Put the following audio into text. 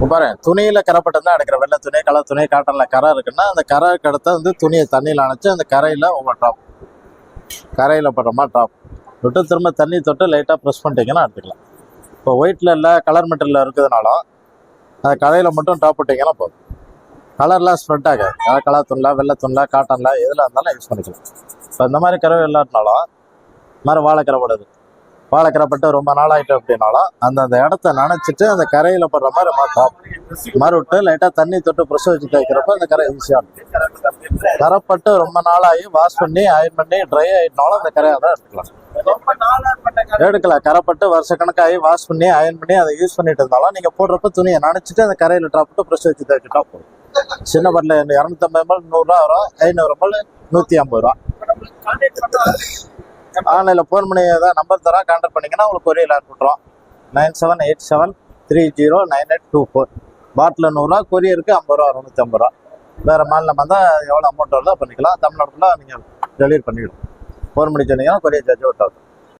பாரு, துணியில கரைப்பட்டம் தான் எடுக்கிற வெள்ளை துணி, கலர் துணி, காட்டன்ல கரை இருக்குன்னா அந்த கரைக்கு அடுத்த வந்து துணியை தண்ணியில் அணைச்சு அந்த கரையில ஒவ்வொரு ட்ராப், கரையில படுற மாதிரி ட்ராப் விட்டு திரும்ப தண்ணி தொட்டு லைட்டாக ப்ரெஸ் பண்ணிட்டீங்கன்னா எடுத்துக்கலாம். இப்போ ஒயிட்ல இல்லை கலர் மெட்டீரியல் இருக்கிறதுனாலும் அந்த கரையில மட்டும் ட்ராப் விட்டிங்கன்னா போதும். கலர்லாம் ஸ்ப்ரெட் ஆகாது. அதாவது கலர் துணில, வெள்ளை துணில, காட்டன்ல எதில் இருந்தாலும் யூஸ் பண்ணிக்கலாம். இப்போ இந்த மாதிரி கரை இல்லாட்டினாலும் இந்த மாதிரி வாழைக்கரை படுது, வாழைக்கரை பட்டு ரொம்ப நாள் ஆகிட்டு அப்படின்னாலும் அந்த இடத்த நனைச்சிட்டு அந்த கரையில் படுற மாதிரி மாதிரி விட்டு லைட்டாக தண்ணி தொட்டு ப்ரெஷ் வச்சு தைக்கிறப்ப அந்த கரை ஈஸியாக இருக்கும். கரைப்பட்டு ரொம்ப நாளாகி வாஷ் பண்ணி அயன் பண்ணி ட்ரை ஆகிட்டனாலும் அந்த கரையை தான் எடுக்கலாம். கரைப்பட்டு வருஷக்கணக்காகி வாஷ் பண்ணி அயன் பண்ணி அதை யூஸ் பண்ணிட்டு இருந்தாலும் நீங்கள் போடுறப்ப துணியை நனைச்சிட்டு அந்த கரையில் ட்ராப்பிட்டு ப்ரெஷ் வச்சு தைக்கிட்டா போதும். சின்ன பட்டில் 250 ml 100 ரூபா வரும், 500 ml 150 ரூபா. ஆன்லைனில் ஃபோன் பண்ணி ஏதாவது நம்பர் தரோம், கான்டாக்ட் பண்ணிங்கன்னா உங்களுக்கு கொரியர் அனுப்பிட்டுறோம். 9787309824. பாட்டில் 100 ரூபா, கொரியருக்கு 50 ரூபா, 250 ரூபா. வேறு மாநிலம் வந்தால் எவ்வளோ அமௌண்ட் வருதோ பண்ணிக்கலாம். தமிழ்நாட்டில் நீங்கள் டெலிவரி பண்ணிவிடும். ஃபோன் பண்ணி சொன்னீங்கன்னா கொரியர் சார்ஜ் விட்டாகும்.